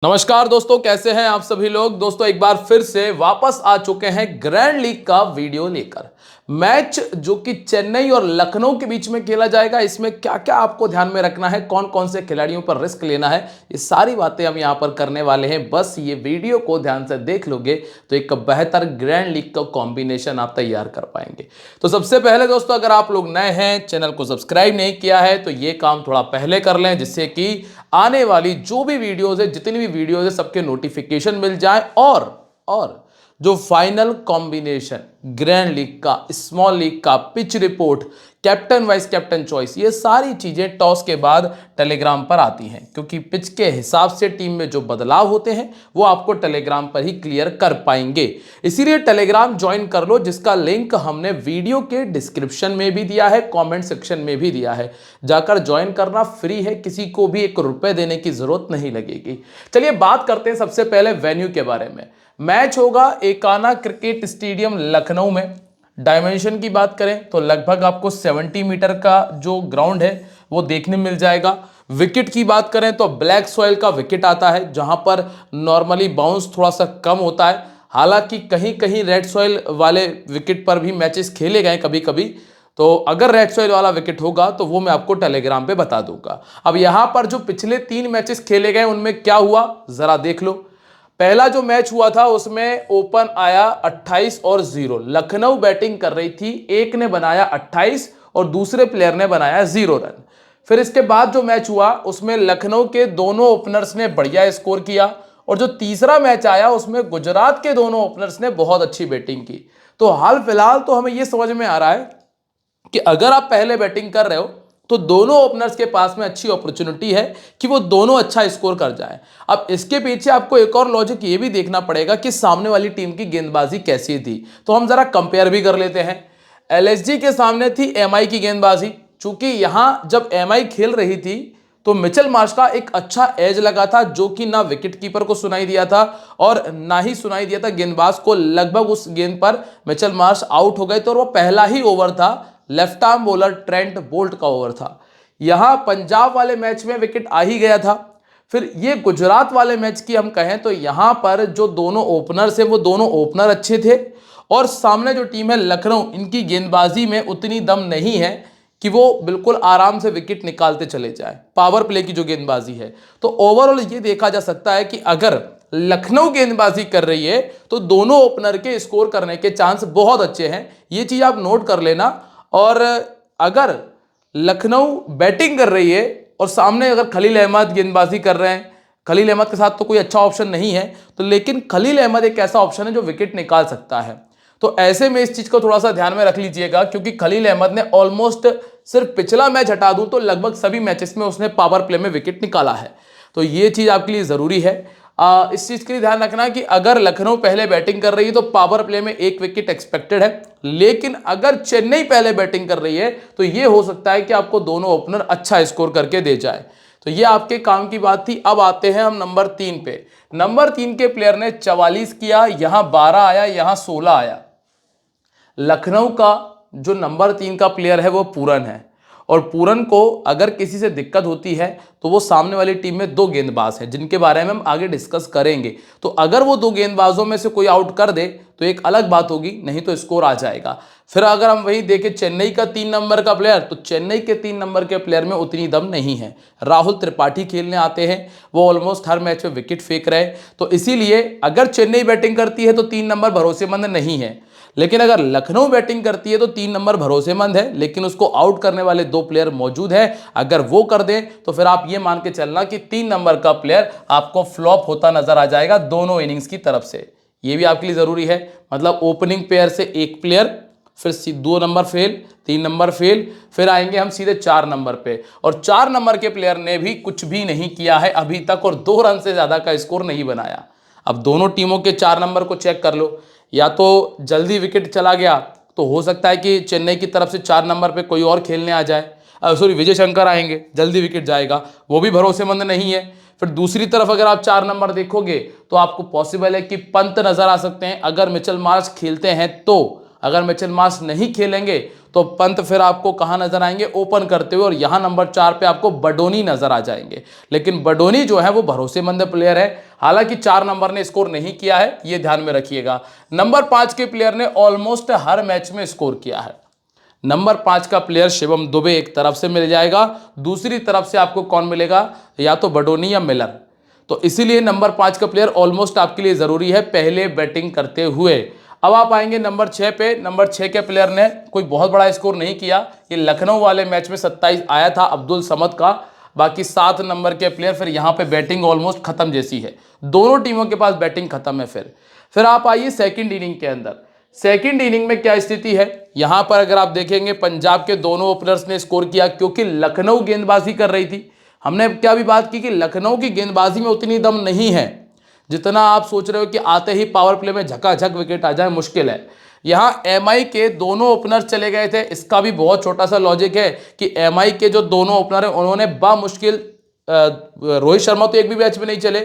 नमस्कार दोस्तों, कैसे हैं आप सभी लोग। दोस्तों एक बार फिर से वापस आ चुके हैं ग्रैंड लीग का वीडियो लेकर। मैच जो कि चेन्नई और लखनऊ के बीच में खेला जाएगा, इसमें क्या क्या आपको ध्यान में रखना है, कौन कौन से खिलाड़ियों पर रिस्क लेना है, ये सारी बातें हम यहां पर करने वाले हैं। बस ये वीडियो को ध्यान से देख लोगे तो एक बेहतर ग्रैंड लीग का कॉम्बिनेशन आप तैयार कर पाएंगे। तो सबसे पहले दोस्तों, अगर आप लोग नए हैं, चैनल को सब्सक्राइब नहीं किया है तो ये काम थोड़ा पहले कर लें, जिससे कि आने वाली जो भी वीडियोस है, जितनी भी वीडियोस है, सबके नोटिफिकेशन मिल जाए। और जो फाइनल कॉम्बिनेशन ग्रैंड लीग का, स्मॉल लीग का, pitch report, captain vice captain choice, ये सारी चीजें टॉस के बाद टेलीग्राम पर आती हैं, क्योंकि पिच के हिसाब से टीम में जो बदलाव होते हैं वो आपको टेलीग्राम पर ही क्लियर कर पाएंगे। इसीलिए टेलीग्राम ज्वाइन कर लो, जिसका लिंक हमने वीडियो के डिस्क्रिप्शन में भी दिया है, कमेंट सेक्शन में भी दिया है। जाकर ज्वाइन करना फ्री है, किसी को भी ₹1 देने की जरूरत नहीं लगेगी। चलिए बात करते हैं सबसे पहले वेन्यू के बारे में। मैच होगा एकाना क्रिकेट स्टेडियम लखनऊ में। डायमेंशन की बात करें तो लगभग आपको 70 मीटर का जो ग्राउंड है वो देखने मिल जाएगा। विकेट की बात करें तो ब्लैक सॉइल का विकेट आता है, जहां पर नॉर्मली बाउंस थोड़ा सा कम होता है। हालांकि कहीं कहीं रेड सॉइल वाले विकेट पर भी मैचेस खेले गए कभी कभी, तो अगर रेड सॉइल वाला विकेट होगा तो वो मैं आपको टेलीग्राम पे बता दूंगा। अब यहां पर जो पिछले 3 मैचेस खेले गए उनमें क्या हुआ जरा देख लो। पहला जो मैच हुआ था उसमें ओपन आया 28 और 0। लखनऊ बैटिंग कर रही थी, एक ने बनाया 28 और दूसरे प्लेयर ने बनाया 0 रन। फिर इसके बाद जो मैच हुआ उसमें लखनऊ के दोनों ओपनर्स ने बढ़िया स्कोर किया, और जो तीसरा मैच आया उसमें गुजरात के दोनों ओपनर्स ने बहुत अच्छी बैटिंग की। तो हाल फिलहाल तो हमें यह समझ में आ रहा है कि अगर आप पहले बैटिंग कर रहे हो तो दोनों ओपनर्स के पास में अच्छी अपॉर्चुनिटी है कि वो दोनों अच्छा स्कोर कर जाएं। अब इसके पीछे आपको एक और लॉजिक ये भी देखना पड़ेगा कि सामने वाली टीम की गेंदबाजी कैसी थी। तो हम जरा कंपेयर भी कर लेते हैं। एलएसजी के सामने थी एमआई की गेंदबाजी। चूंकि यहां जब एमआई खेल रही थी तो मिचेल मार्श का एक अच्छा एज लगा था, जो कि ना विकेट कीपर को सुनाई दिया था और ना ही सुनाई दिया था गेंदबाज को। लगभग उस गेंद पर मिचेल मार्श आउट हो गए थे और वो पहला ही ओवर था, left arm bowler Trent Boult का ओवर था। यहां पंजाब वाले मैच में विकेट आ ही गया था। फिर ये गुजरात वाले मैच की हम कहें तो यहां पर जो दोनों ओपनर्स हैं वो दोनों ओपनर अच्छे थे, और सामने जो टीम है लखनऊ, इनकी गेंदबाजी में उतनी दम नहीं है कि वो बिल्कुल आराम से विकेट निकालते चले जाए, पावर प्ले की जो गेंदबाजी है। तो ओवरऑल ये देखा जा सकता है कि अगर लखनऊ गेंदबाजी कर रही है तो दोनों ओपनर के स्कोर करने के चांस बहुत अच्छे हैं, ये चीज आप नोट कर लेना। और अगर लखनऊ बैटिंग कर रही है और सामने अगर खलील अहमद गेंदबाजी कर रहे हैं, खलील अहमद के साथ तो कोई अच्छा ऑप्शन नहीं है, तो लेकिन खलील अहमद एक ऐसा ऑप्शन है जो विकेट निकाल सकता है। तो ऐसे में इस चीज को थोड़ा सा ध्यान में रख लीजिएगा, क्योंकि खलील अहमद ने ऑलमोस्ट, सिर्फ पिछला मैच हटा दूं तो लगभग सभी मैचेस में उसने पावर प्ले में विकेट निकाला है। तो ये चीज आपके लिए जरूरी है। इस चीज के लिए ध्यान रखना कि अगर लखनऊ पहले बैटिंग कर रही है तो पावर प्ले में 1 विकेट एक्सपेक्टेड है, लेकिन अगर चेन्नई पहले बैटिंग कर रही है तो यह हो सकता है कि आपको दोनों ओपनर अच्छा स्कोर करके दे जाए। तो ये आपके काम की बात थी। अब आते हैं हम नंबर 3 पे। नंबर 3 के प्लेयर ने 44 किया, यहां 12 आया, यहां 16 आया। लखनऊ का जो नंबर 3 का प्लेयर है वो पूरन है, और पूरन को अगर किसी से दिक्कत होती है तो वो सामने वाली टीम में 2 गेंदबाज हैं, जिनके बारे में हम आगे डिस्कस करेंगे। तो अगर वो 2 गेंदबाजों में से कोई आउट कर दे तो एक अलग बात होगी, नहीं तो स्कोर आ जाएगा। फिर अगर हम वही देखें चेन्नई का 3 नंबर का प्लेयर, तो चेन्नई के 3 नंबर के प्लेयर में उतनी दम नहीं है। राहुल त्रिपाठी खेलने आते हैं, वो ऑलमोस्ट हर मैच में विकेट फेंक रहे, तो इसीलिए अगर चेन्नई बैटिंग करती है तो 3 नंबर भरोसेमंद नहीं है। लेकिन अगर लखनऊ बैटिंग करती है तो 3 नंबर भरोसेमंद है, लेकिन उसको आउट करने वाले 2 प्लेयर मौजूद है। अगर वो कर दें तो फिर आप ये मान के चलना कि 3 नंबर का प्लेयर आपको फ्लॉप होता नजर आ जाएगा दोनों इनिंग्स की तरफ से। ये भी आपके लिए जरूरी है। मतलब ओपनिंग पेयर से 1 प्लेयर, फिर 2 नंबर फेल, 3 नंबर फेल, फिर आएंगे हम सीधे 4 नंबर पे, और 4 नंबर के प्लेयर ने भी कुछ भी नहीं किया है अभी तक, और 2 रन से ज्यादा का स्कोर नहीं बनाया। अब दोनों टीमों के 4 नंबर को चेक कर लो, या तो जल्दी विकेट चला गया तो हो सकता है कि चेन्नई की तरफ से 4 नंबर पे कोई और खेलने आ जाए, सॉरी विजय शंकर आएंगे, जल्दी विकेट जाएगा, वो भी भरोसेमंद नहीं है। फिर दूसरी तरफ अगर आप 4 नंबर देखोगे तो आपको पॉसिबल है कि पंत नजर आ सकते हैं। अगर मिचेल मार्श खेलते हैं तो अगर मिचेल मार्श नहीं खेलेंगे तो पंत फिर आपको कहाँ नजर आएंगे, ओपन करते हुए, और यहाँ नंबर 4 पे आपको बडोनी नजर आ जाएंगे। लेकिन बडोनी जो है वो भरोसेमंद प्लेयर है, हालांकि 4 नंबर ने स्कोर नहीं किया है, ये ध्यान में रखिएगा। नंबर 5 के प्लेयर ने ऑलमोस्ट हर मैच में स्कोर किया है। नंबर 5 का प्लेयर शिवम दुबे एक तरफ से मिल जाएगा, दूसरी तरफ से आपको कौन मिलेगा, या तो बडोनी या मिलर। तो इसीलिए नंबर 5 का प्लेयर ऑलमोस्ट आपके लिए जरूरी है पहले बैटिंग करते हुए। अब आप आएंगे नंबर 6 पे। नंबर 6 के प्लेयर ने कोई बहुत बड़ा स्कोर नहीं किया, ये लखनऊ वाले मैच में 27 आया था अब्दुल समद का। बाकी 7 नंबर के प्लेयर, फिर यहाँ पे बैटिंग ऑलमोस्ट खत्म जैसी है, दोनों टीमों के पास बैटिंग खत्म है। फिर आप आइए सेकंड इनिंग के अंदर। सेकंड इनिंग में क्या स्थिति है, यहां पर अगर आप देखेंगे पंजाब के दोनों ओपनर्स ने स्कोर किया, क्योंकि लखनऊ गेंदबाजी कर रही थी। हमने क्या भी बात की कि लखनऊ की गेंदबाजी में उतनी दम नहीं है जितना आप सोच रहे हो कि आते ही पावर प्ले में झकाझक विकेट आ जाए, मुश्किल है। यहां एमआई के दोनों ओपनर चले गए थे, इसका भी बहुत छोटा सा लॉजिक है कि एमआई के जो दोनों ओपनर है उन्होंने बामुश्किल, रोहित शर्मा तो एक भी मैच में नहीं चले,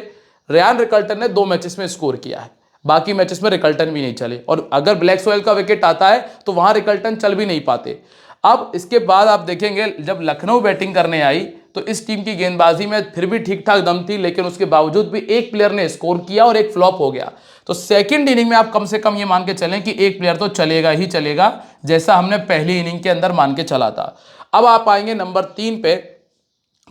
रेयान रिकल्टन ने 2 मैचेस में स्कोर किया है, बाकी मैचेस में रिकल्टन भी नहीं चले, और अगर ब्लैक सोयल का विकेट आता है तो वहां रिकल्टन चल भी नहीं पाते। अब इसके बाद आप देखेंगे जब लखनऊ बैटिंग करने आई तो इस टीम की गेंदबाजी में फिर भी ठीक ठाक दम थी, लेकिन उसके बावजूद भी एक प्लेयर ने स्कोर किया और एक फ्लॉप हो गया। तो सेकंड इनिंग में आप कम से कम ये मान के चलें कि एक प्लेयर तो चलेगा ही चलेगा, जैसा हमने पहली इनिंग के अंदर मान के चला था। अब आप आएंगे नंबर 3 पे।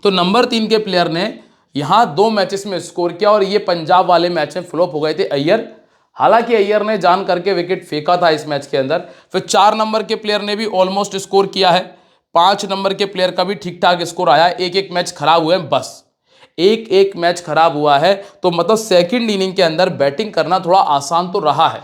तो नंबर 3 के प्लेयर ने यहां 2 मैचेस में स्कोर किया और ये पंजाब वाले मैच में फ्लॉप हो गए थे, अय्यर। हालांकि अय्यर ने जान करके विकेट फेंका था इस मैच के अंदर। फिर 4 नंबर के प्लेयर ने भी ऑलमोस्ट स्कोर किया है, 5 नंबर के प्लेयर का भी ठीक ठाक स्कोर आया है। एक मैच खराब हुए हैं, बस एक मैच खराब हुआ है। तो मतलब सेकंड इनिंग के अंदर बैटिंग करना थोड़ा आसान तो रहा है।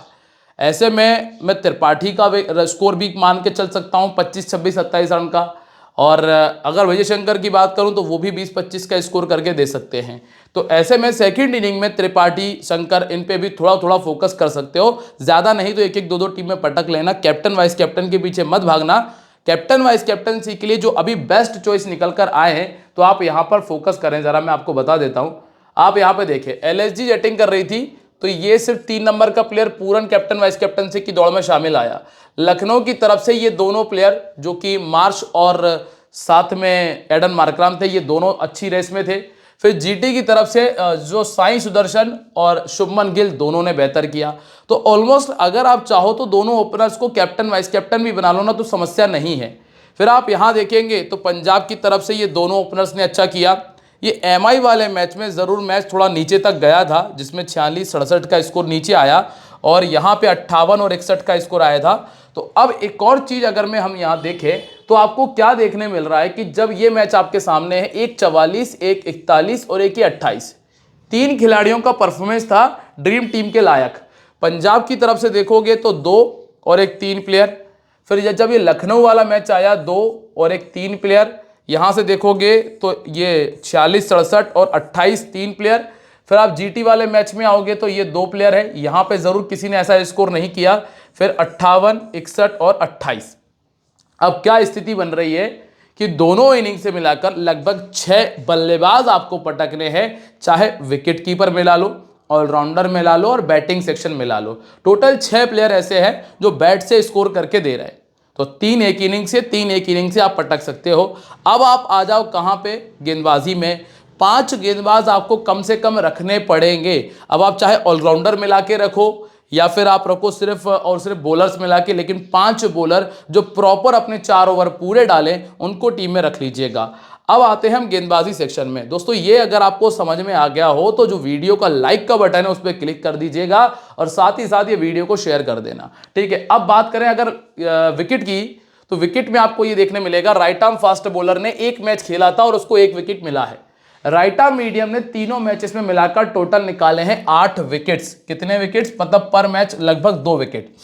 ऐसे में मैं त्रिपाठी का स्कोर भी मान के चल सकता हूं, 25, 26, 27 रन का। और अगर विजय शंकर की बात करूं तो वो भी 20-25 का स्कोर करके दे सकते हैं। तो ऐसे में सेकंड इनिंग में त्रिपाठी, शंकर, इन पे भी थोड़ा थोड़ा फोकस कर सकते हो, ज़्यादा नहीं तो 1-1, 2-2 टीम में पटक लेना। कैप्टन वाइस कैप्टन के पीछे मत भागना। कैप्टन वाइस कैप्टनसी के लिए जो अभी बेस्ट चॉइस निकल कर आए हैं तो आप यहाँ पर फोकस करें। ज़रा मैं आपको बता देता हूँ, आप यहाँ पे देखें एलएसजी बैटिंग कर रही थी तो ये सिर्फ 3 नंबर का प्लेयर पूरन कैप्टन वाइस कैप्टनसी की दौड़ में शामिल आया। लखनऊ की तरफ से ये दोनों प्लेयर जो कि मार्श और साथ में एडन मार्कराम थे, ये दोनों अच्छी रेस में थे। फिर जीटी की तरफ से जो साई सुदर्शन और शुभमन गिल, दोनों ने बेहतर किया। तो ऑलमोस्ट अगर आप चाहो तो दोनों ओपनर्स को कैप्टन वाइस कैप्टन भी बना लो ना, तो समस्या नहीं है। फिर आप यहाँ देखेंगे तो पंजाब की तरफ से ये दोनों ओपनर्स ने अच्छा किया। ये एमआई वाले मैच में ज़रूर मैच थोड़ा नीचे तक गया था, जिसमें 46-67 का स्कोर नीचे आया और यहाँ पे 58 और 61 का स्कोर आया था। तो अब एक और चीज़ अगर मैं हम यहाँ देखें तो आपको क्या देखने मिल रहा है कि जब ये मैच आपके सामने है, एक 44, एक 41 और एक 28, 3 खिलाड़ियों का परफॉर्मेंस था ड्रीम टीम के लायक। पंजाब की तरफ से देखोगे तो 2 और एक 3 प्लेयर। फिर जब ये लखनऊ वाला मैच आया 2 और एक 3 प्लेयर। यहाँ से देखोगे तो ये 46-67 और 28 3 प्लेयर। फिर आप जीटी वाले मैच में आओगे तो ये 2 प्लेयर है, यहाँ पे ज़रूर किसी ने ऐसा स्कोर नहीं किया। फिर 58, 61 और 28। अब क्या स्थिति बन रही है कि दोनों इनिंग से मिलाकर लगभग 6 बल्लेबाज आपको पटकने हैं, चाहे विकेट कीपर मिला लो, ऑलराउंडर मिला लो और बैटिंग सेक्शन मिला लो। टोटल 6 प्लेयर ऐसे हैं जो बैट से स्कोर करके दे रहे हैं। तो 3 एक इनिंग से आप पटक सकते हो। अब आप आ जाओ कहाँ पे, गेंदबाजी में 5 गेंदबाज आपको कम से कम रखने पड़ेंगे। अब आप चाहे ऑलराउंडर मिला के रखो या फिर आप रखो सिर्फ और सिर्फ बॉलर्स मिला के, लेकिन 5 बॉलर जो प्रॉपर अपने 4 ओवर पूरे डालें उनको टीम में रख लीजिएगा। अब आते हैं हम गेंदबाजी सेक्शन में। दोस्तों ये अगर आपको समझ में आ गया हो तो जो वीडियो का लाइक का बटन है उस पर क्लिक कर दीजिएगा और साथ ही साथ ये वीडियो को शेयर कर देना, ठीक है। अब बात करें अगर विकेट की, तो विकेट में आपको ये देखने मिलेगा राइट आर्म फास्ट बॉलर ने 1 मैच खेला था और उसको 1 विकेट मिला है। राइट आर्म मीडियम ने तीनों मैचेस में मिलाकर टोटल निकाले हैं 8 विकेट्स। कितने विकेट्स, मतलब पर मैच लगभग 2 विकेट,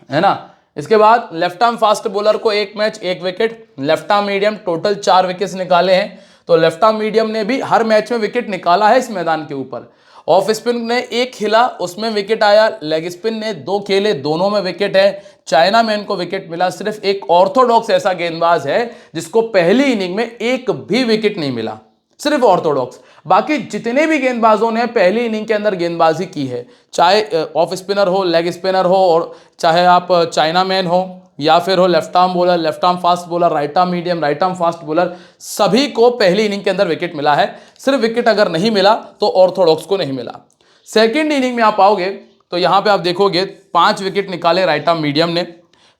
है ना। इसके बाद लेफ्ट आर्म फास्ट बॉलर को 1 match 1 wicket, left arm medium total 4 wickets निकाले हैं। तो लेफ्ट आर्म मीडियम ने भी हर मैच में विकेट निकाला है इस मैदान के ऊपर। ऑफ स्पिन ने 1 खेला, उसमें विकेट आया। लेग स्पिन ने 2 खेले, दोनों में विकेट है। चाइना मैन को विकेट मिला। सिर्फ एक ऑर्थोडॉक्स ऐसा गेंदबाज है जिसको पहली इनिंग में 1 भी विकेट नहीं मिला, सिर्फ ऑर्थोडॉक्स। बाकी जितने भी गेंदबाजों ने पहली इनिंग के अंदर गेंदबाजी की है, चाहे ऑफ स्पिनर हो, लेग स्पिनर हो, और चाहे आप चाइना मैन हो या फिर हो left arm bowler, left arm fast bowler, right arm medium, right arm fast bowler, सभी को पहली इनिंग के अंदर विकेट मिला है। सिर्फ विकेट अगर नहीं मिला तो ऑर्थोडॉक्स को नहीं मिला। सेकेंड इनिंग में आप आओगे तो यहां पे आप देखोगे 5 विकेट निकाले राइट आर्म मीडियम ने,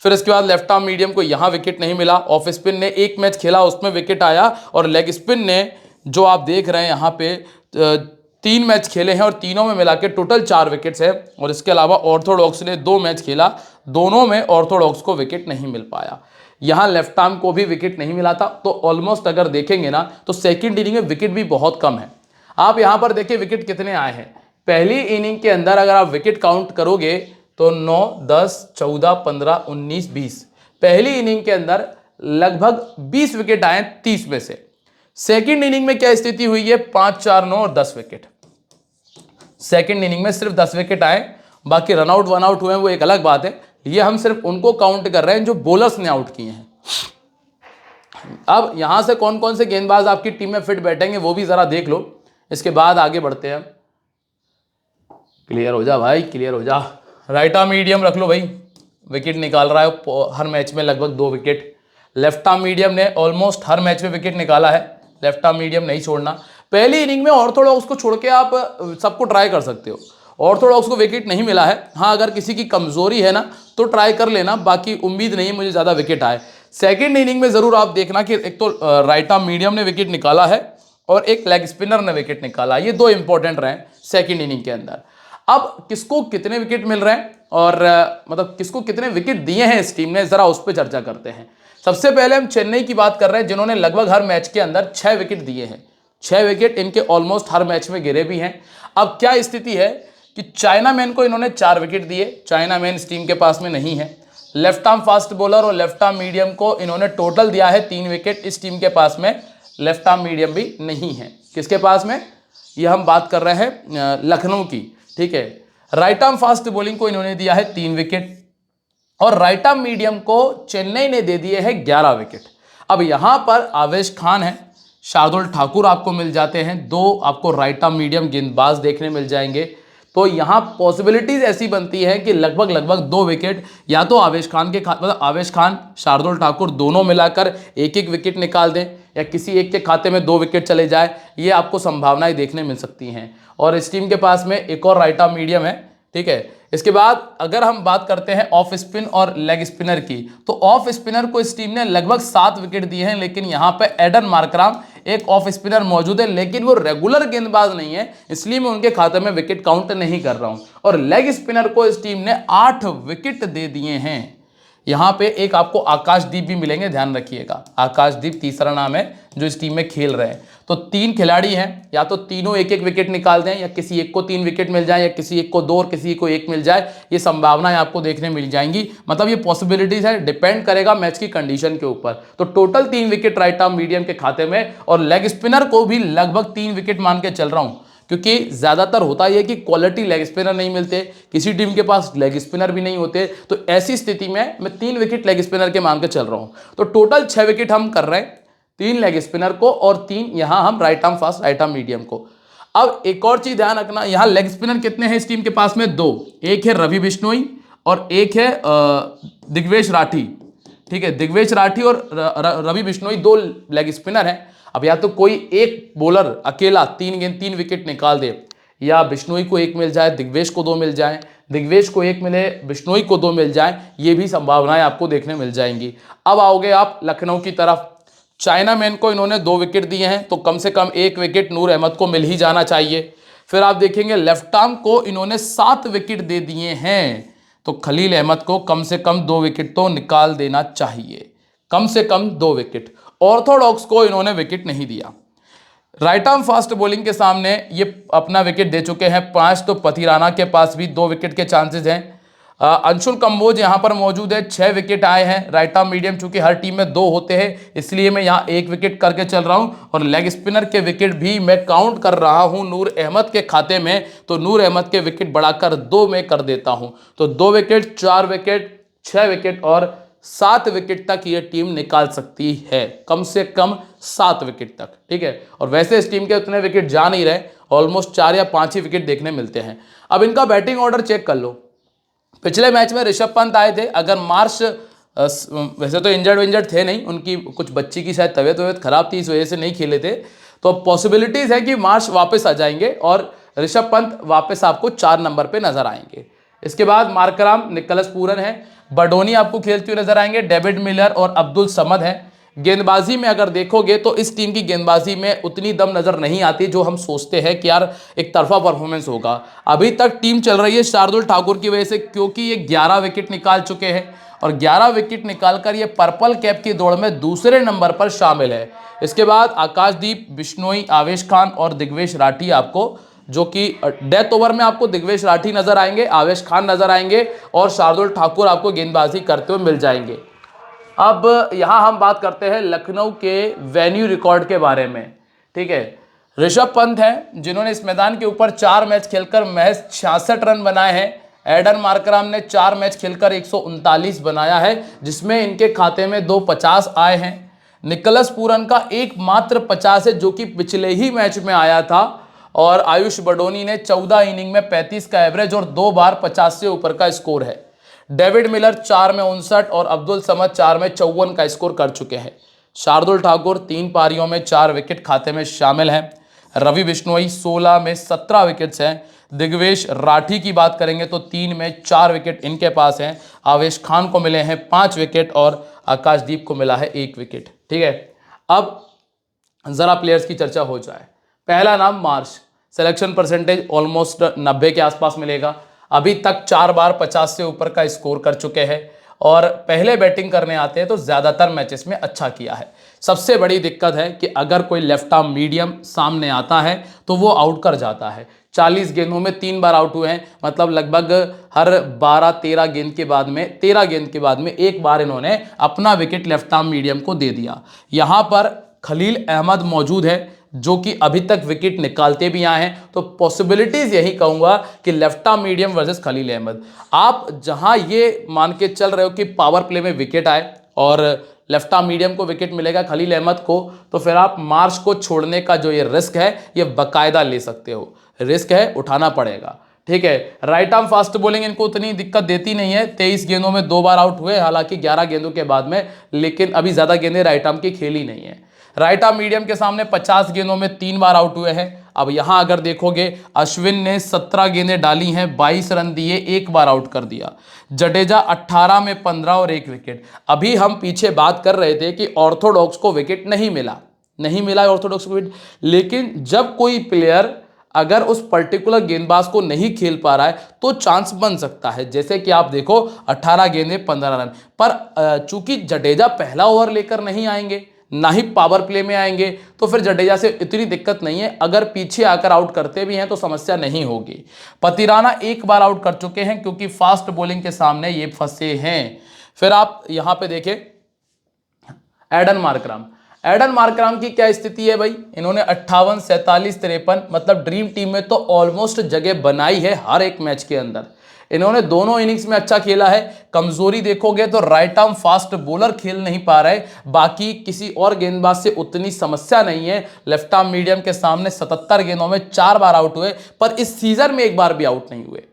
फिर इसके बाद लेफ्ट आर्म मीडियम को यहां विकेट नहीं मिला। ऑफ स्पिन ने एक मैच खेला, उसमें विकेट आया, और लेग स्पिन ने जो आप देख रहे हैं यहां पे 3 मैच खेले हैं और तीनों में मिला के टोटल 4 विकेट्स है। और इसके अलावा ऑर्थोडॉक्स ने 2 मैच खेला, दोनों में ऑर्थोडॉक्स को विकेट नहीं मिल पाया। यहां लेफ्ट आर्म को भी विकेट नहीं मिला था। तो ऑलमोस्ट अगर देखेंगे ना तो सेकेंड इनिंग में विकेट भी बहुत कम है। आप यहां पर देखिए विकेट कितने आए हैं। पहली इनिंग के अंदर अगर आप विकेट काउंट करोगे तो 9, 10, 14, 15, 19, 20, पहली इनिंग के अंदर लगभग 20 विकेट आए 30 में से। सेकेंड इनिंग में क्या स्थिति हुई है, 5, 4, 9 और 10 विकेट। सेकेंड इनिंग में सिर्फ 10 विकेट आए, बाकी रन आउट वन आउट हुए वो एक अलग बात है। ये हम सिर्फ उनको काउंट कर रहे हैं जो बॉलर्स ने आउट किए हैं। अब यहां से कौन कौन से गेंदबाज आपकी टीम में फिट बैठेंगे वो भी जरा देख लो, इसके बाद आगे बढ़ते हैं। क्लियर हो जा भाई, क्लियर हो जा। राइट आर्म मीडियम रख लो भाई, विकेट निकाल रहा है हर मैच में लगभग 2 विकेट। लेफ्ट आर्म मीडियम ने ऑलमोस्ट हर मैच में विकेट निकाला है, लेफ्ट आर्म मीडियम नहीं छोड़ना। पहली इनिंग में ऑर्थोडॉक्स को छोड़ के आप सबको ट्राई कर सकते हो। ऑर्थोडॉक्स को विकेट नहीं मिला है, हाँ अगर किसी की कमजोरी है ना तो ट्राई कर लेना, बाकी उम्मीद नहीं है मुझे ज़्यादा विकेट आए। सेकेंड इनिंग में ज़रूर आप देखना कि एक तो राइट आर्म मीडियम ने विकेट निकाला है और एक लेग स्पिनर ने विकेट निकाला, ये 2 इंपॉर्टेंट रहे सेकेंड इनिंग के अंदर। अब किसको कितने विकेट मिल रहे हैं और मतलब किसको कितने विकेट दिए हैं इस टीम ने, जरा उस पर चर्चा करते हैं। सबसे पहले हम चेन्नई की बात कर रहे हैं जिन्होंने लगभग हर मैच के अंदर 6 विकेट दिए हैं। 6 विकेट इनके ऑलमोस्ट हर मैच में गिरे भी हैं। अब क्या स्थिति है कि चाइना मैन को इन्होंने 4 विकेट दिए, चाइना मैन इस टीम के पास में नहीं है। लेफ्ट आर्म फास्ट बॉलर और लेफ्ट आर्म मीडियम को इन्होंने टोटल दिया है 3 विकेट, इस टीम के पास में लेफ्ट आर्म मीडियम भी नहीं है। किसके पास में, ये हम बात कर रहे हैं लखनऊ की, ठीक है। राइट आर्म फास्ट बॉलिंग को इन्होंने दिया है 3 विकेट और राइट आर्म मीडियम को चेन्नई ने दे दिए हैं 11 विकेट। अब यहां पर आवेश खान है, शार्दुल ठाकुर आपको मिल जाते हैं, 2 आपको राइट आर्म मीडियम गेंदबाज देखने मिल जाएंगे। तो यहां पॉसिबिलिटीज ऐसी बनती है कि लगभग 2 विकेट या तो आवेश खान के मतलब आवेश खान, शार्दुल ठाकुर दोनों मिलाकर एक एक विकेट निकाल दें या किसी एक के खाते में 2 विकेट चले जाए, ये आपको संभावनाएं देखने मिल सकती हैं। और इस टीम के पास में एक और राइट आर्म मीडियम है, ठीक है। इसके बाद अगर हम बात करते हैं ऑफ स्पिन और लेग स्पिनर की, तो ऑफ स्पिनर को इस टीम ने लगभग 7 विकेट दिए हैं, लेकिन यहां पे एडन मार्कराम एक ऑफ स्पिनर मौजूद है, लेकिन वो रेगुलर गेंदबाज नहीं है, इसलिए मैं उनके खाते में विकेट काउंट नहीं कर रहा हूं। और लेग स्पिनर को इस टीम ने 8 विकेट दे दिए हैं। यहां पे एक आपको आकाशदीप भी मिलेंगे, ध्यान रखिएगा, आकाशदीप तीसरा नाम है जो इस टीम में खेल रहे हैं। तो 3 खिलाड़ी हैं, या तो तीनों एक एक विकेट निकाल दें या किसी एक को 3 विकेट मिल जाए या किसी एक को 2 और किसी को 1 मिल जाए, ये संभावनाएं आपको देखने मिल जाएंगी। मतलब ये पॉसिबिलिटीज है, डिपेंड करेगा मैच की कंडीशन के ऊपर। तो total 3 wicket right arm medium के खाते में, और लेग स्पिनर को भी लगभग 3 विकेट मान के चल रहा हूं, क्योंकि ज्यादातर होता यह कि क्वालिटी लेग स्पिनर नहीं मिलते, किसी टीम के पास लेग स्पिनर भी नहीं होते। तो ऐसी स्थिति में मैं 3 विकेट लेग स्पिनर के मान के चल रहा हूं। तो टोटल 6 विकेट हम कर रहे हैं, 3 लेग स्पिनर को और 3 यहां हम right arm fast right arm medium को। अब एक और चीज ध्यान रखना, यहां लेग स्पिनर कितने हैं इस टीम के पास में, 2, एक है रवि बिश्नोई और एक है दिग्वेश राठी, ठीक है। दिग्वेश राठी और रवि बिश्नोई 2 लेग स्पिनर हैं। अब या तो कोई एक बॉलर अकेला 3 विकेट निकाल दे, या बिश्नोई को 1 मिल जाए, दिग्वेश को 2 मिल जाए, दिग्वेश को 1 मिले, बिश्नोई को 2 मिल जाए, ये भी संभावनाएं आपको देखने मिल जाएंगी। अब आओगे आप लखनऊ की तरफ, चाइना मैन को इन्होंने 2 विकेट दिए हैं, तो कम से कम 1 विकेट नूर अहमद को मिल ही जाना चाहिए। फिर आप देखेंगे लेफ्ट आर्म को इन्होंने 7 विकेट दे दिए हैं, तो खलील अहमद को कम से कम 2 विकेट तो निकाल देना चाहिए, कम से कम 2 विकेट। ऑर्थोडॉक्स को इन्होंने विकेट नहीं दिया। राइट आर्म फास्ट बॉलिंग के सामने ये अपना विकेट दे चुके हैं 5, तो पथिराना के पास भी 2 विकेट के चांसेस हैं। अंशुल कंबोज यहां पर मौजूद है, 6 विकेट आए हैं। राइट आर्म मीडियम चूंकि हर टीम में 2 होते हैं, इसलिए मैं यहां 1 विकेट करके चल रहा हूं। और लेग स्पिनर के विकेट भी मैं काउंट कर रहा हूं नूर अहमद के खाते में, तो नूर अहमद के विकेट बढ़ाकर 2 में कर देता हूं। तो 2 विकेट, 4 विकेट, 6 विकेट और 7 विकेट तक ये टीम निकाल सकती है, कम से कम 7 विकेट तक, ठीक है। और वैसे इस टीम के उतने विकेट जा नहीं रहे, ऑलमोस्ट 4 या 5 ही विकेट देखने मिलते हैं। अब इनका बैटिंग ऑर्डर चेक कर लो। पिछले मैच में ऋषभ पंत आए थे, अगर मार्श वैसे तो इंजर्ड थे नहीं, उनकी कुछ बच्ची की शायद तबीयत खराब थी, इस वजह से नहीं खेले थे, तो पॉसिबिलिटीज है कि मार्श वापस आ जाएंगे और ऋषभ पंत वापस आपको 4 नंबर पे नजर आएंगे। इसके बाद मार्कराम, निकोलस पूरन है, बडोनी आपको खेलते हुए नजर आएंगे, डेविड मिलर और अब्दुल समद है। गेंदबाजी में अगर देखोगे तो इस टीम की गेंदबाजी में उतनी दम नजर नहीं आती जो हम सोचते हैं कि यार एक तरफा परफॉर्मेंस होगा। अभी तक टीम चल रही है शार्दुल ठाकुर की वजह से, क्योंकि ये 11 विकेट निकाल चुके हैं और 11 विकेट निकालकर ये पर्पल कैप की दौड़ में दूसरे नंबर पर शामिल है। इसके बाद आकाशदीप, बिश्नोई, आवेश खान और दिग्वेश राठी आपको, जो कि डेथ ओवर में आपको दिग्वेश राठी नजर आएंगे, आवेश खान नजर आएंगे और शार्दुल ठाकुर आपको गेंदबाजी करते हुए मिल जाएंगे। अब यहां हम बात करते हैं लखनऊ के वेन्यू रिकॉर्ड के बारे में, ठीक है। ऋषभ पंत हैं जिन्होंने इस मैदान के ऊपर 4 मैच खेलकर महज 66 रन बनाए हैं। एडन मार्कराम ने 4 मैच खेलकर 139 बनाया है, जिसमें इनके खाते में 2 50 आए हैं। निकोलस पूरन का एकमात्र 50 है, जो कि पिछले ही मैच में आया था। और आयुष बडोनी ने 14 इनिंग में 35 का एवरेज और 2 बार 50 से ऊपर का स्कोर है। डेविड मिलर 4 में 59 और अब्दुल समद 4 में 54 का स्कोर कर चुके हैं। शार्दुल ठाकुर 3 पारियों में 4 विकेट खाते में शामिल हैं। रवि बिश्नोई 16 में 17 विकेट्स हैं। दिग्वेश राठी की बात करेंगे तो 3 में 4 विकेट इनके पास हैं। आवेश खान को मिले हैं 5 विकेट और आकाशदीप को मिला है 1 विकेट, ठीक है। अब जरा प्लेयर्स की चर्चा हो जाए। पहला नाम मार्श, सिलेक्शन परसेंटेज ऑलमोस्ट 90 के आसपास मिलेगा। अभी तक 4 बार 50 से ऊपर का स्कोर कर चुके हैं और पहले बैटिंग करने आते हैं तो ज़्यादातर मैचेस में अच्छा किया है। सबसे बड़ी दिक्कत है कि अगर कोई लेफ्ट आर्म मीडियम सामने आता है तो वो आउट कर जाता है। 40 गेंदों में 3 बार आउट हुए हैं, मतलब लगभग हर 12-13 गेंद के बाद में 13 गेंद के बाद में 1 बार इन्होंने अपना विकेट लेफ्ट आर्म मीडियम को दे दिया। यहाँ पर खलील अहमद मौजूद है जो कि अभी तक विकेट निकालते भी आए हैं, तो पॉसिबिलिटीज यही कहूंगा कि left arm medium versus Khaleel Ahmed. आप जहां ये मान के चल रहे हो कि पावर प्ले में विकेट आए और लेफ्ट आर्म मीडियम को विकेट मिलेगा खलील अहमद को, तो फिर आप मार्श को छोड़ने का जो ये रिस्क है ये बाकायदा ले सकते हो। रिस्क है, उठाना पड़ेगा, ठीक है। राइट आर्म फास्ट बॉलिंग इनको उतनी दिक्कत देती नहीं है। 23 गेंदों में 2 बार आउट हुए, हालांकि 11 गेंदों के बाद में, लेकिन अभी ज्यादा गेंदें राइट आर्म की खेली नहीं है। राइट आर्म मीडियम के सामने 50 गेंदों में 3 बार आउट हुए हैं। अब यहां अगर देखोगे अश्विन ने 17 गेंदें डाली हैं, 22 रन दिए, 1 बार आउट कर दिया। जडेजा 18 में 15 और 1 विकेट। अभी हम पीछे बात कर रहे थे कि ऑर्थोडॉक्स को विकेट नहीं मिला ऑर्थोडॉक्स को विकेट, लेकिन जब कोई प्लेयर अगर उस पर्टिकुलर गेंदबाज को नहीं खेल पा रहा है तो चांस बन सकता है। जैसे कि आप देखो 18 गेंदें 15 रन पर, चूंकि जडेजा पहला ओवर लेकर नहीं आएंगे, ना ही पावर प्ले में आएंगे, तो फिर जडेजा से इतनी दिक्कत नहीं है। अगर पीछे आकर आउट करते भी हैं तो समस्या नहीं होगी। पतिराना 1 बार आउट कर चुके हैं क्योंकि फास्ट बॉलिंग के सामने ये फंसे हैं। फिर आप यहां पे देखें एडन मार्कराम की क्या स्थिति है भाई। इन्होंने 58, 47, 53 मतलब ड्रीम टीम में तो ऑलमोस्ट जगह बनाई है हर एक मैच के अंदर। इन्होंने दोनों इनिंग्स में अच्छा खेला है। कमजोरी देखोगे तो राइट आर्म फास्ट बॉलर खेल नहीं पा रहे, बाकी किसी और गेंदबाज से उतनी समस्या नहीं है। लेफ्ट आर्म मीडियम के सामने 77 गेंदों में 4 बार आउट हुए, पर इस सीजन में 1 बार भी आउट नहीं हुए।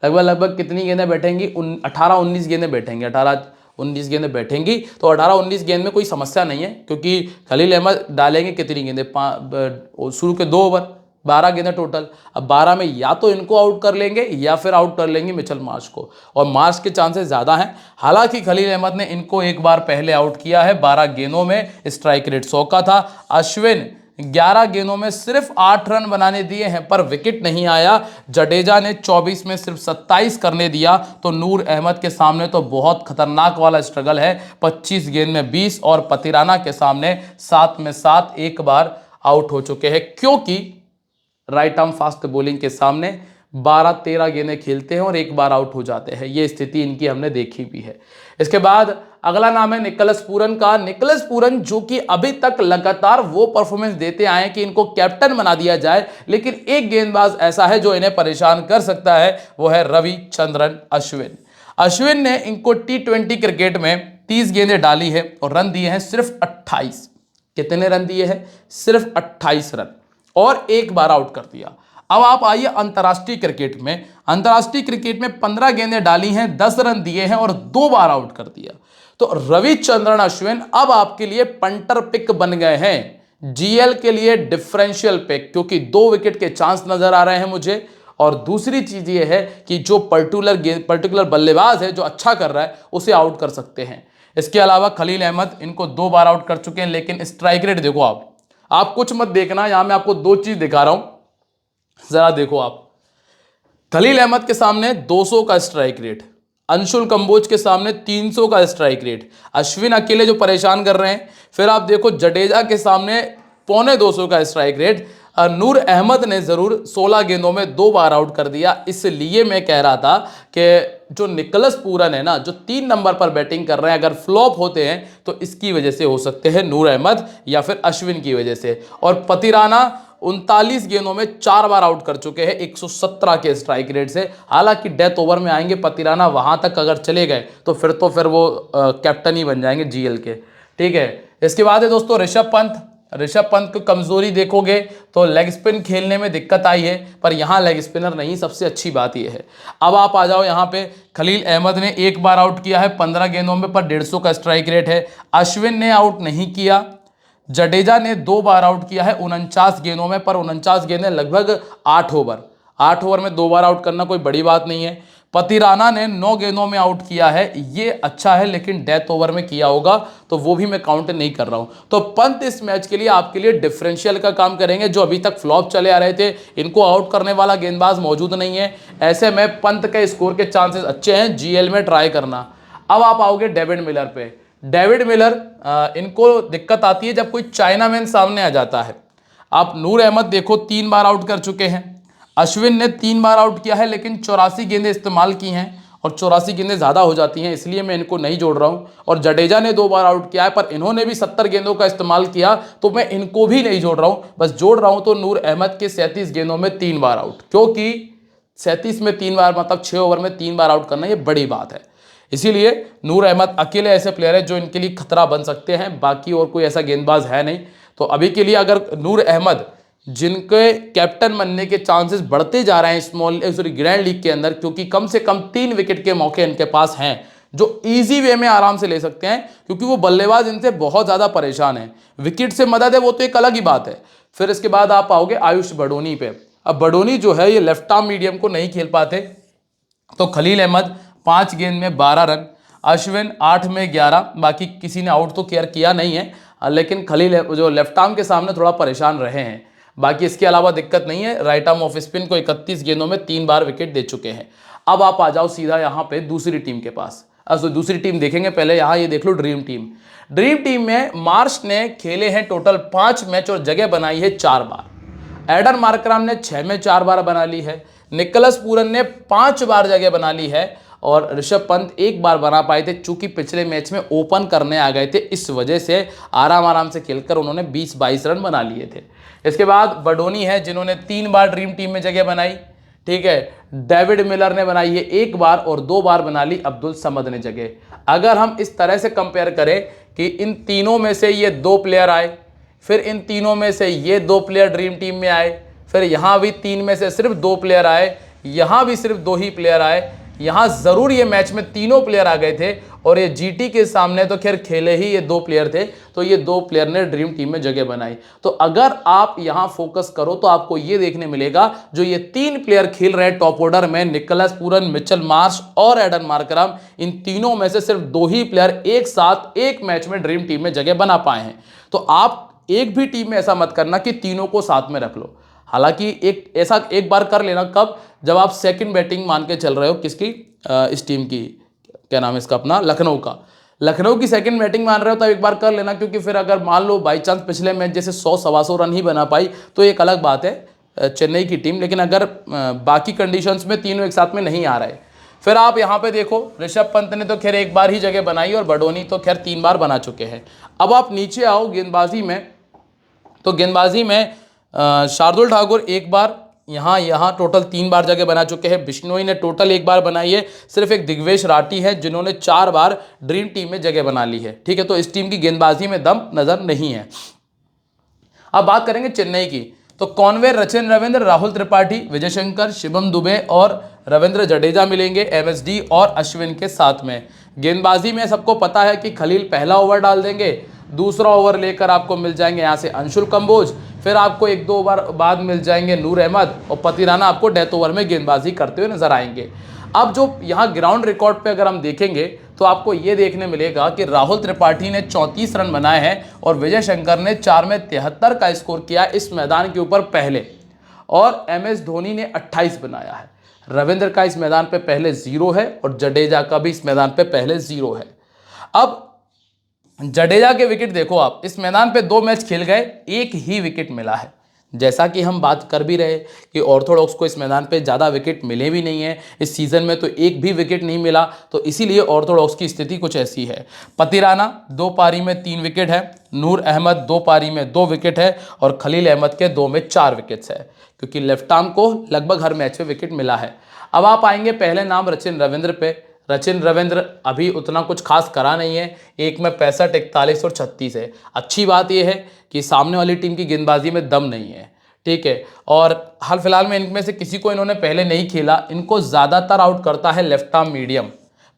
लगभग कितनी गेंदें बैठेंगी, 18-19 गेंदें बैठेंगी, 18-19 गेंदें बैठेंगी, तो 18-19 गेंद में कोई समस्या नहीं है, क्योंकि खलील अहमद डालेंगे कितनी गेंदें, शुरू के 2 ओवर 12 गेंदें टोटल। अब 12 में या तो इनको आउट कर लेंगे या फिर आउट कर लेंगे मिचेल मार्श को, और मार्श के चांसेस ज़्यादा हैं। हालांकि खलील अहमद ने इनको 1 बार पहले आउट किया है 12 गेंदों में, स्ट्राइक रेट 100 का था। अश्विन 11 गेंदों में सिर्फ 8 रन बनाने दिए हैं पर विकेट नहीं आया। जडेजा ने 24 में सिर्फ 27 करने दिया, तो नूर अहमद के सामने तो बहुत खतरनाक वाला स्ट्रगल है। 25 गेंद में 20 और पतिराना के सामने 7 में 7 1 बार आउट हो चुके हैं, क्योंकि राइट आर्म फास्ट बॉलिंग के सामने 12-13 गेंदें खेलते हैं और 1 बार आउट हो जाते हैं। ये स्थिति इनकी हमने देखी भी है। इसके बाद अगला नाम है निकोलस पूरन का। निकोलस पूरन जो कि अभी तक लगातार वो परफॉर्मेंस देते आए कि इनको कैप्टन बना दिया जाए, लेकिन एक गेंदबाज ऐसा है जो इन्हें परेशान कर सकता है, वो है रविचंद्रन अश्विन। अश्विन ने इनको T20 क्रिकेट में 30 गेंदें डाली है और रन दिए हैं सिर्फ 28। कितने रन दिए हैं? सिर्फ 28 रन, और एक बार आउट कर दिया। अब आप आइए अंतर्राष्ट्रीय क्रिकेट में। अंतर्राष्ट्रीय क्रिकेट में 15 गेंदें डाली हैं, 10 रन दिए हैं और 2 बार आउट कर दिया। तो रविचंद्रन अश्विन अब आपके लिए पंटर पिक बन गए हैं, जीएल के लिए डिफरेंशियल पिक, क्योंकि 2 विकेट के चांस नजर आ रहे हैं मुझे। और दूसरी चीज ये है कि जो पर्टिकुलर बल्लेबाज है जो अच्छा कर रहा है उसे आउट कर सकते हैं। इसके अलावा खलील अहमद, इनको 2 बार आउट कर चुके हैं, लेकिन स्ट्राइक रेट देखो आप कुछ मत देखना, यहां मैं आपको 2 चीज दिखा रहा हूं, जरा देखो आप। खलील अहमद के सामने 200 का स्ट्राइक रेट, अंशुल कंबोज के सामने 300 का स्ट्राइक रेट, अश्विन अकेले जो परेशान कर रहे हैं। फिर आप देखो जडेजा के सामने 250 का स्ट्राइक रेट। नूर अहमद ने जरूर 16 गेंदों में 2 बार आउट कर दिया। इसलिए मैं कह रहा था कि जो निकोलस पूरन है ना, जो 3 नंबर पर बैटिंग कर रहे हैं, अगर फ्लॉप होते हैं तो इसकी वजह से हो सकते हैं नूर अहमद या फिर अश्विन की वजह से। और पतिराना 39 गेंदों में 4 बार आउट कर चुके हैं 117 के स्ट्राइक रेट से। हालांकि डेथ ओवर में आएंगे पतिराना, वहां तक अगर चले गए तो फिर वो कैप्टन ही बन जाएंगे जीएल के। ठीक है, इसके बाद है दोस्तों ऋषभ पंत। ऋषभ पंत की कमजोरी देखोगे तो लेग स्पिन खेलने में दिक्कत आई है, पर यहां लेग स्पिनर नहीं, सबसे अच्छी बात यह है। अब आप आ जाओ यहां पे, खलील अहमद ने 1 बार आउट किया है 15 गेंदों में, पर 150 का स्ट्राइक रेट है। अश्विन ने आउट नहीं किया। जडेजा ने 2 बार आउट किया है 49 गेंदों में, पर 49 गेंदें लगभग 8 ओवर में 2 बार आउट करना कोई बड़ी बात नहीं है। पतिराना ने 9 गेंदों में आउट किया है, ये अच्छा है, लेकिन डेथ ओवर में किया होगा तो वो भी मैं काउंट नहीं कर रहा हूं। तो पंत इस मैच के लिए आपके लिए डिफरेंशियल का काम करेंगे। जो अभी तक फ्लॉप चले आ रहे थे, इनको आउट करने वाला गेंदबाज मौजूद नहीं है, ऐसे में पंत के स्कोर के चांसेस अच्छे हैं जीएल में ट्राई करना। अब आप आओगे डेविड मिलर पे। डेविड मिलर, इनको दिक्कत आती है जब कोई चाइनामैन सामने आ जाता है। आप नूर अहमद देखो 3 बार आउट कर चुके हैं, अश्विन ने 3 बार आउट किया है, लेकिन 84 गेंदें इस्तेमाल की हैं और 84 गेंदें ज़्यादा हो जाती हैं, इसलिए मैं इनको नहीं जोड़ रहा हूं। और जडेजा ने 2 बार आउट किया है, पर इन्होंने भी 70 गेंदों का इस्तेमाल किया, तो मैं इनको भी नहीं जोड़ रहा हूं। बस जोड़ रहा हूं तो नूर अहमद के 37 गेंदों में 3 बार आउट, क्योंकि 37 में 3 बार मतलब 6 ओवर में 3 बार आउट करना ये बड़ी बात है। इसीलिए नूर अहमद अकेले ऐसे प्लेयर है जो इनके लिए खतरा बन सकते हैं, बाकी और कोई ऐसा गेंदबाज है नहीं। तो अभी के लिए अगर नूर अहमद, जिनके कैप्टन बनने के चांसेस बढ़ते जा रहे हैं ग्रैंड लीग के अंदर, क्योंकि कम से कम 3 विकेट के मौके इनके पास हैं जो इजी वे में आराम से ले सकते हैं, क्योंकि वो बल्लेबाज इनसे बहुत ज़्यादा परेशान है। विकेट से मदद है वो तो एक अलग ही बात है। फिर इसके बाद आप आओगे आयुष बडोनी पे। अब बडोनी जो है ये लेफ्ट आर्म मीडियम को नहीं खेल पाते, तो खलील अहमद 5 गेंद में 12 रन, अश्विन 8 में 11, बाकी किसी ने आउट तो केयर किया नहीं है, लेकिन खलील जो लेफ्ट आर्म के सामने थोड़ा परेशान रहे हैं। बाकी इसके अलावा दिक्कत नहीं है। राइट आर्म ऑफ स्पिन को 31 गेंदों में 3 बार विकेट दे चुके हैं। अब आप आ जाओ सीधा यहाँ पे दूसरी टीम के पास। दूसरी टीम देखेंगे, पहले यहाँ ये देख लो ड्रीम टीम। ड्रीम टीम में मार्श ने खेले हैं टोटल 5 मैच और जगह बनाई है 4 बार। एडन मार्कराम ने 6 में 4 बार बना ली है। निकोलस पूरन ने 5 बार जगह बना ली है और ऋषभ पंत 1 बार बना पाए थे, चूंकि पिछले मैच में ओपन करने आ गए थे, इस वजह से आराम से खेलकर उन्होंने 20-22 रन बना लिए थे। इसके बाद बडोनी है जिन्होंने 3 बार ड्रीम टीम में जगह बनाई। ठीक है, डेविड मिलर ने बनाई है 1 बार और 2 बार बना ली अब्दुल समद ने जगह। अगर हम इस तरह से कंपेयर करें कि इन तीनों में से ये 2 प्लेयर आए, फिर इन तीनों में से ये 2 प्लेयर ड्रीम टीम में आए, फिर यहाँ भी 3 में से सिर्फ 2 प्लेयर आए, यहाँ भी सिर्फ 2 ही प्लेयर आए, यहाँ जरूर ये मैच में तीनों प्लेयर आ गए थे, और ये जीटी के सामने तो खैर खेले ही ये 2 प्लेयर थे, तो ये 2 प्लेयर ने ड्रीम टीम में जगह बनाई। तो अगर आप यहाँ फोकस करो तो आपको ये देखने मिलेगा जो ये 3 प्लेयर खेल रहे हैं टॉप ऑर्डर में, निकोलस पूरन, मिचेल मार्श और एडन मार्करम, इन तीनों में से सिर्फ 2 ही प्लेयर एक साथ एक मैच में ड्रीम टीम में जगह बना पाए हैं। तो आप एक भी टीम में ऐसा मत करना कि तीनों को साथ में रख लो। हालांकि एक बार कर लेना, कब? जब आप सेकंड बैटिंग मान के चल रहे हो, किसकी? इस टीम की, क्या नाम है इसका, अपना लखनऊ की सेकंड बैटिंग मान रहे हो तो एक बार कर लेना, क्योंकि फिर अगर मान लो बाई चांस पिछले मैच जैसे 100-125 रन ही बना पाई तो एक अलग बात है चेन्नई की टीम, लेकिन अगर बाकी कंडीशंस में तीनों एक साथ में नहीं आ रहे। फिर आप यहाँ पे देखो ऋषभ पंत ने तो खैर 1 बार ही जगह बनाई और बडोनी तो खैर 3 बार बना चुके हैं। अब आप नीचे आओ गेंदबाजी में, तो गेंदबाजी में शार्दुल ठाकुर 1 बार, यहाँ यहाँ टोटल 3 बार जगह बना चुके हैं। बिश्नोई ने टोटल 1 बार बनाई है। सिर्फ एक दिग्वेश राठी है जिन्होंने 4 बार ड्रीम टीम में जगह बना ली है। ठीक है, तो इस टीम की गेंदबाजी में दम नजर नहीं है। अब बात करेंगे चेन्नई की, तो कॉनवे, रचिन रविंद्र, राहुल त्रिपाठी, विजय शंकर, शिवम दुबे और रविंद्र जडेजा मिलेंगे एमएसडी और अश्विन के साथ में। गेंदबाजी में सबको पता है कि खलील पहला ओवर डाल देंगे, दूसरा ओवर लेकर आपको मिल जाएंगे यहाँ से अंशुल कंबोज, फिर आपको 1-2 ओवर बाद मिल जाएंगे नूर अहमद और पतिराना आपको डेथ ओवर में गेंदबाजी करते हुए नजर आएंगे। अब जो यहाँ ग्राउंड रिकॉर्ड पे अगर हम देखेंगे तो आपको ये देखने मिलेगा कि राहुल त्रिपाठी ने 34 रन बनाए हैं और विजय शंकर ने 4 में 73 का स्कोर किया इस मैदान के ऊपर पहले, और एमएस धोनी ने 28 बनाया है। रविंद्र का इस मैदान पे पहले 0 है और जडेजा का भी इस मैदान पे पहले 0 है। अब जडेजा के विकेट देखो आप, इस मैदान पे 2 मैच खेल गए, 1 ही विकेट मिला है। जैसा कि हम बात कर भी रहे कि ऑर्थोडॉक्स को इस मैदान पे ज़्यादा विकेट मिले भी नहीं है इस सीज़न में, तो 1 भी विकेट नहीं मिला, तो इसीलिए ऑर्थोडॉक्स की स्थिति कुछ ऐसी है। पतिराना 2 पारी में 3 विकेट है, नूर अहमद 2 पारी में 2 विकेट है और खलील अहमद के 2 में 4 विकेट्स है, क्योंकि लेफ्ट आर्म को लगभग हर मैच में विकेट मिला है। अब आप आएंगे पहले नाम रचिन रविंद्र पे। रचिन रविंद्र अभी उतना कुछ खास करा नहीं है, 1 में 65, 41 और 36 है। अच्छी बात यह है कि सामने वाली टीम की गेंदबाजी में दम नहीं है। ठीक है, और हाल फिलहाल में इनमें से किसी को इन्होंने पहले नहीं खेला, इनको ज़्यादातर आउट करता है लेफ्ट आर्म मीडियम,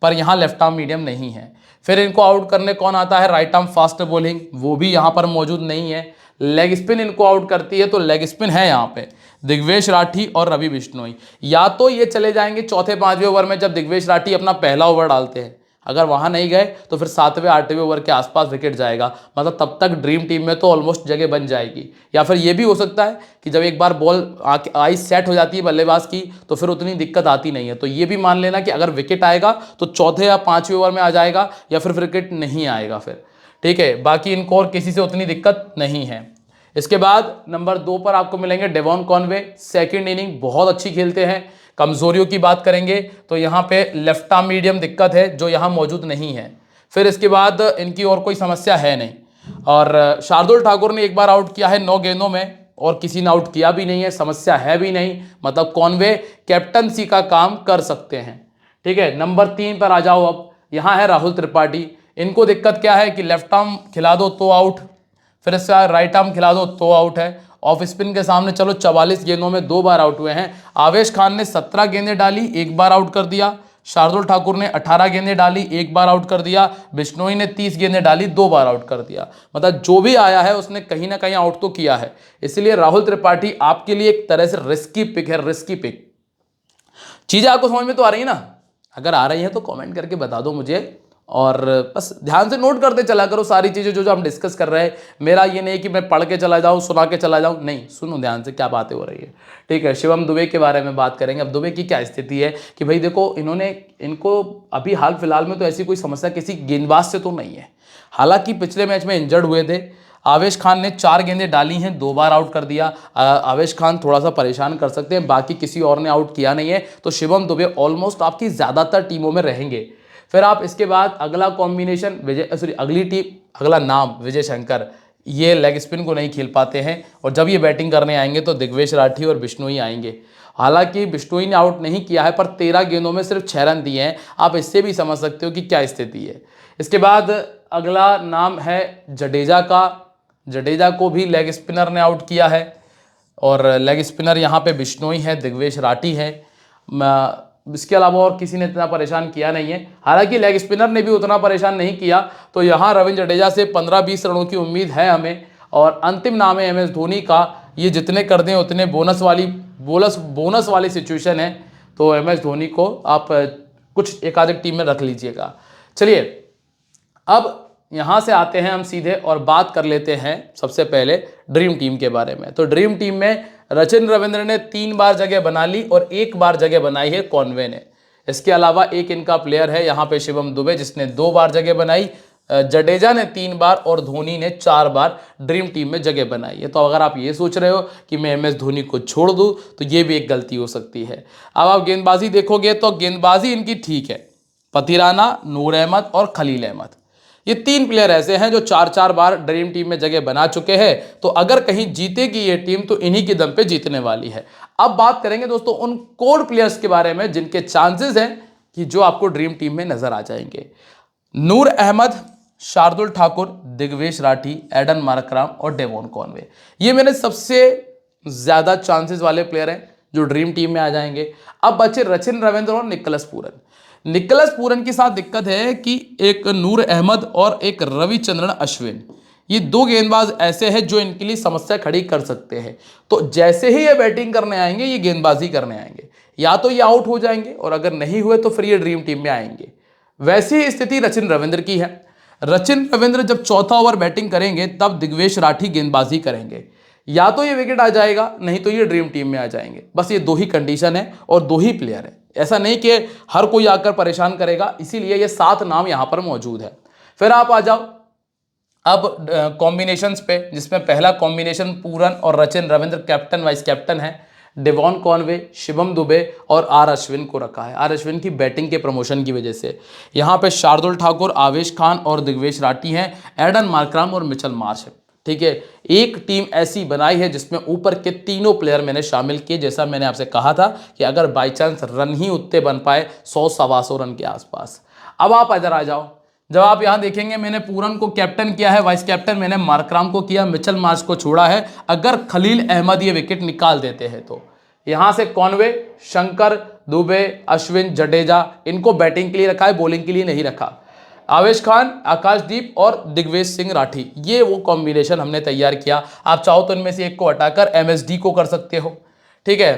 पर यहाँ लेफ्ट आर्म मीडियम नहीं है। फिर इनको आउट करने कौन आता है, राइट आर्म फास्ट बॉलिंग, वो भी यहाँ पर मौजूद नहीं है। लेग स्पिन इनको आउट करती है, तो लेग स्पिन है यहाँ पे दिग्वेश राठी और रवि बिश्नोई। या तो ये चले जाएंगे चौथे 5वें ओवर में जब दिग्वेश राठी अपना पहला ओवर डालते हैं, अगर वहां नहीं गए तो फिर 7वें 8वें ओवर के आसपास विकेट जाएगा, मतलब तब तक ड्रीम टीम में तो ऑलमोस्ट जगह बन जाएगी। या फिर ये भी हो सकता है कि जब एक बार बॉल आई सेट हो जाती है बल्लेबाज की तो फिर उतनी दिक्कत आती नहीं है, तो ये भी मान लेना कि अगर विकेट आएगा तो चौथे या 5वें ओवर में आ जाएगा या फिर विकेट नहीं आएगा फिर। ठीक है, बाकी इनको और किसी से उतनी दिक्कत नहीं है। इसके बाद नंबर 2 पर आपको मिलेंगे डेवॉन कॉनवे, सेकंड इनिंग बहुत अच्छी खेलते हैं। कमजोरियों की बात करेंगे तो यहाँ पे लेफ्ट आर्म मीडियम दिक्कत है जो यहाँ मौजूद नहीं है। फिर इसके बाद इनकी और कोई समस्या है नहीं, और शार्दुल ठाकुर ने 1 बार आउट किया है 9 गेंदों में और किसी ने आउट किया भी नहीं है, समस्या है भी नहीं, मतलब कॉनवे कैप्टनसी का काम कर सकते हैं। ठीक है, नंबर 3 पर आ जाओ। अब यहाँ है राहुल त्रिपाठी। इनको दिक्कत क्या है कि लेफ्ट आर्म खिला दो तो आउट, फिर इसका राइट आर्म खिला दो तो आउट है। ऑफ स्पिन के सामने चलो 44 गेंदों में 2 बार आउट हुए हैं। आवेश खान ने 17 गेंदें डाली, 1 बार आउट कर दिया। शार्दुल ठाकुर ने 18 गेंदें डाली, 1 बार आउट कर दिया। बिश्नोई ने 30 गेंदें डाली, 2 बार आउट कर दिया। मतलब जो भी आया है उसने कहीं ना कहीं आउट तो किया है, इसलिए राहुल त्रिपाठी आपके लिए एक तरह से रिस्की पिक है, रिस्की पिक। चीजें आपको समझ में तो आ रही है ना? अगर आ रही है तो कमेंट करके बता दो मुझे, और बस ध्यान से नोट करते चला करो सारी चीज़ें जो हम डिस्कस कर रहे हैं। मेरा ये नहीं कि मैं पढ़ के चला जाऊँ, सुना के चला जाऊँ, नहीं, सुनो ध्यान से क्या बातें हो रही है। ठीक है, शिवम दुबे के बारे में बात करेंगे। अब दुबे की क्या स्थिति है कि भाई देखो, इनको अभी हाल फिलहाल में तो ऐसी कोई समस्या किसी गेंदबाज से तो नहीं है। हालांकि पिछले मैच में इंजर्ड हुए थे। आवेश खान ने 4 गेंदें डाली हैं, 2 बार आउट कर दिया। आवेश खान थोड़ा सा परेशान कर सकते हैं, बाकी किसी और ने आउट किया नहीं है, तो शिवम दुबे ऑलमोस्ट आपकी ज़्यादातर टीमों में रहेंगे। फिर आप इसके बाद अगला कॉम्बिनेशन अगली टीम, अगला नाम विजय शंकर, ये लेग स्पिन को नहीं खेल पाते हैं, और जब ये बैटिंग करने आएंगे तो दिग्वेश राठी और बिश्नोई आएंगे। हालांकि बिश्नोई ने आउट नहीं किया है, पर 13 गेंदों में सिर्फ 6 रन दिए हैं। आप इससे भी समझ सकते हो कि क्या स्थिति है। इसके बाद अगला नाम है जडेजा का। जडेजा को भी लेग स्पिनर ने आउट किया है, और लेग स्पिनर यहाँ पे बिश्नोई है, दिग्वेश राठी है। इसके अलावा और किसी ने इतना परेशान किया नहीं है। हालांकि लेग स्पिनर ने भी उतना परेशान नहीं किया, तो यहाँ रविंद्र जडेजा से 15-20 रनों की उम्मीद है हमें। और अंतिम नाम है एमएस धोनी का। ये जितने कर दें उतने बोनस वाली सिचुएशन है, तो एमएस धोनी को आप कुछ एक आध टीम में रख लीजिएगा। चलिए, अब यहाँ से आते हैं हम सीधे और बात कर लेते हैं सबसे पहले ड्रीम टीम के बारे में। तो ड्रीम टीम में रचिन रविंद्र ने 3 बार जगह बना ली और 1 बार जगह बनाई है कॉनवे ने। इसके अलावा एक इनका प्लेयर है यहाँ पे शिवम दुबे, जिसने 2 बार जगह बनाई। जडेजा ने 3 बार और धोनी ने 4 बार ड्रीम टीम में जगह बनाई है। तो अगर आप ये सोच रहे हो कि मैं एमएस धोनी को छोड़ दूं, तो ये भी एक गलती हो सकती है। अब आप गेंदबाजी देखोगे तो गेंदबाजी इनकी ठीक है, पतिराना, नूर अहमद और खलील अहमद। ये 3 प्लेयर ऐसे हैं जो 4-4 बार ड्रीम टीम में जगह बना चुके हैं। तो अगर कहीं जीतेगी ये टीम तो इन्हीं के दम पे जीतने वाली है। अब बात करेंगे दोस्तों उन कोर प्लेयर्स के बारे में जिनके चांसेस हैं कि जो आपको ड्रीम टीम में नजर आ जाएंगे। नूर अहमद, शार्दुल ठाकुर, दिग्वेश राठी, एडन मार्कराम और डेवॉन कॉनवे, ये मेरे सबसे ज्यादा चांसेस वाले प्लेयर हैं जो ड्रीम टीम में आ जाएंगे। अब बचे रचिन रविंद्र और निकोलस पूरन। निकोलस पूरन के साथ दिक्कत है कि एक नूर अहमद और एक रविचंद्रन अश्विन, ये 2 गेंदबाज ऐसे हैं जो इनके लिए समस्या खड़ी कर सकते हैं। तो जैसे ही ये बैटिंग करने आएंगे ये गेंदबाजी करने आएंगे, या तो ये आउट हो जाएंगे और अगर नहीं हुए तो फिर ये ड्रीम टीम में आएंगे। वैसी ही स्थिति रचिन रविंद्र की है। रचिन रविंद्र जब चौथा ओवर बैटिंग करेंगे तब दिग्वेश राठी गेंदबाजी करेंगे, या तो ये विकेट आ जाएगा नहीं तो ये ड्रीम टीम में आ जाएंगे। बस ये 2 ही कंडीशन है और 2 ही प्लेयर है, ऐसा नहीं कि हर कोई आकर परेशान करेगा, इसीलिए ये 7 नाम यहां पर मौजूद है। फिर आप आ जाओ अब कॉम्बिनेशंस पे, जिसमें पहला कॉम्बिनेशन पूरन और Rachin Ravindra captain vice captain है। डेवॉन कॉनवे, शिवम दुबे और आर अश्विन को रखा है, आर अश्विन की बैटिंग के प्रमोशन की वजह से। यहाँ पे शार्दुल ठाकुर, आवेश खान और दिग्वेश राठी हैं, एडन मार्कराम और मिचेल मार्श है। ठीक है, एक टीम ऐसी बनाई है जिसमें ऊपर के तीनों प्लेयर मैंने शामिल किए। जैसा मैंने आपसे कहा था कि अगर बाई चांस रन ही उतने बन पाए 100-125 रन के आसपास। अब आप इधर आ जाओ, जब आप यहां देखेंगे मैंने पूरन को कैप्टन किया है, वाइस कैप्टन मैंने मार्कराम को किया, मिचेल मार्श को छोड़ा है। अगर खलील अहमद ये विकेट निकाल देते हैं तो यहां से कॉनवे, शंकर, दुबे, अश्विन, जडेजा, इनको बैटिंग के लिए रखा है, बॉलिंग के लिए नहीं रखा। आवेश खान, आकाशदीप और दिग्वेश सिंह राठी, ये वो कॉम्बिनेशन हमने तैयार किया। आप चाहो तो इनमें से एक को हटाकर एमएसडी को कर सकते हो। ठीक है,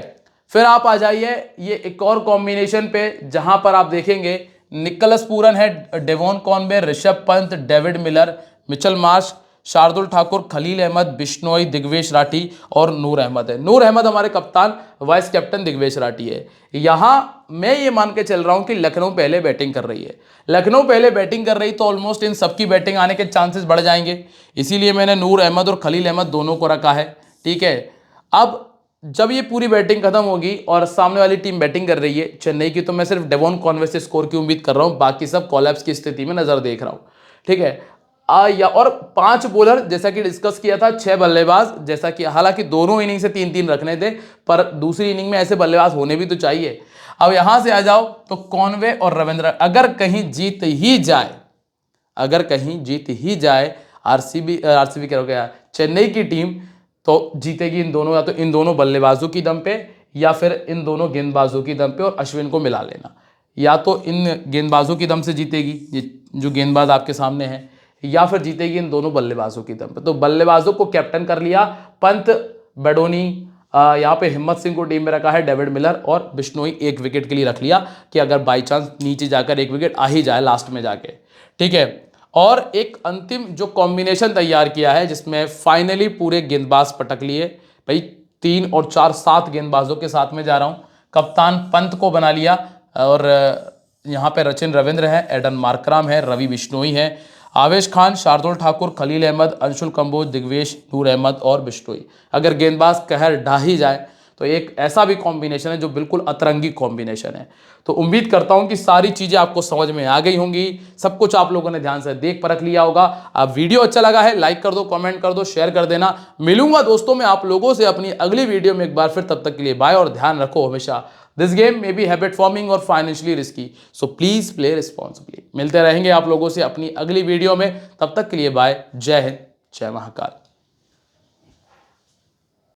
फिर आप आ जाइए ये एक और कॉम्बिनेशन पे जहां पर आप देखेंगे निकोलस पूरन है, Devon Conway, Rishabh Pant, David Miller, Mitchell Marsh, Shardul Thakur, Khaleel Ahmed, Bishnoi, Digvesh Rathi और नूर अहमद है। नूर अहमद हमारे कप्तान, वाइस कैप्टन दिग्वेश राठी है। यहां मैं ये मान के चल रहा हूं कि लखनऊ पहले बैटिंग कर रही है। लखनऊ पहले बैटिंग कर रही तो ऑलमोस्ट इन सबकी बैटिंग आने के चांसेस बढ़ जाएंगे, इसीलिए मैंने नूर अहमद और खलील अहमद दोनों को रखा है। ठीक है, अब जब ये पूरी बैटिंग खत्म होगी और सामने वाली टीम बैटिंग कर रही है चेन्नई की, तो मैं सिर्फ डेवॉन कॉनवे से स्कोर की उम्मीद कर रहा हूं, बाकी सब कोलैप्स की स्थिति में नजर देख रहा हूं। ठीक है, या और 5 बॉलर जैसा कि डिस्कस किया था, 6 बल्लेबाज, जैसा कि हालांकि दोनों इनिंग से 3-3 रखने थे, पर दूसरी इनिंग में ऐसे बल्लेबाज होने भी तो चाहिए। अब यहां से आ जाओ तो कॉनवे और रविंद्र, अगर कहीं जीत ही जाए, अगर कहीं जीत ही जाए आरसीबी कह गया चेन्नई की टीम, तो जीतेगी इन दोनों, या तो इन दोनों बल्लेबाजों की दम पे या फिर इन दोनों गेंदबाजों की दम पे, और अश्विन को मिला लेना। या तो इन गेंदबाजों की दम से जीतेगी, ये जो गेंदबाज आपके सामने हैं, या फिर जीतेगी इन दोनों बल्लेबाजों की दम पे। तो बल्लेबाजों को कैप्टन कर लिया, पंत, बेडोनी, यहाँ पे हिम्मत सिंह को टीम में रखा है, डेविड मिलर और बिश्नोई 1 विकेट के लिए रख लिया कि अगर बाई चांस नीचे जाकर 1 विकेट आ ही जाए लास्ट में जाके। ठीक है, और एक अंतिम जो कॉम्बिनेशन तैयार किया है जिसमें फाइनली पूरे गेंदबाज पटक लिए भाई, 3 और 4 7 गेंदबाजों के साथ में जा रहा हूं। कप्तान पंत को बना लिया, और यहाँ पे रचिन रविंद्र है, एडन मार्कराम है, रवि बिश्नोई है, आवेश खान, शार्दुल ठाकुर, खलील अहमद, अंशुल कंबोज, दिग्वेश, नूर अहमद और बिश्नोई। अगर गेंदबाज कहर ढा ही जाए तो एक ऐसा भी कॉम्बिनेशन है जो बिल्कुल अतरंगी कॉम्बिनेशन है। तो उम्मीद करता हूं कि सारी चीजें आपको समझ में आ गई होंगी, सब कुछ आप लोगों ने ध्यान से देख परख लिया होगा। आप वीडियो अच्छा लगा है लाइक कर दो, कमेंट कर दो, शेयर कर देना। मिलूंगा दोस्तों मैं आप लोगों से अपनी अगली वीडियो में एक बार फिर, तब तक के लिए बाय, और ध्यान रखो हमेशा this game may be habit forming और financially risky, so please play responsibly. मिलते रहेंगे आप लोगों से अपनी अगली वीडियो में, तब तक के लिए बाय, जय हिंद, जय महाकाल।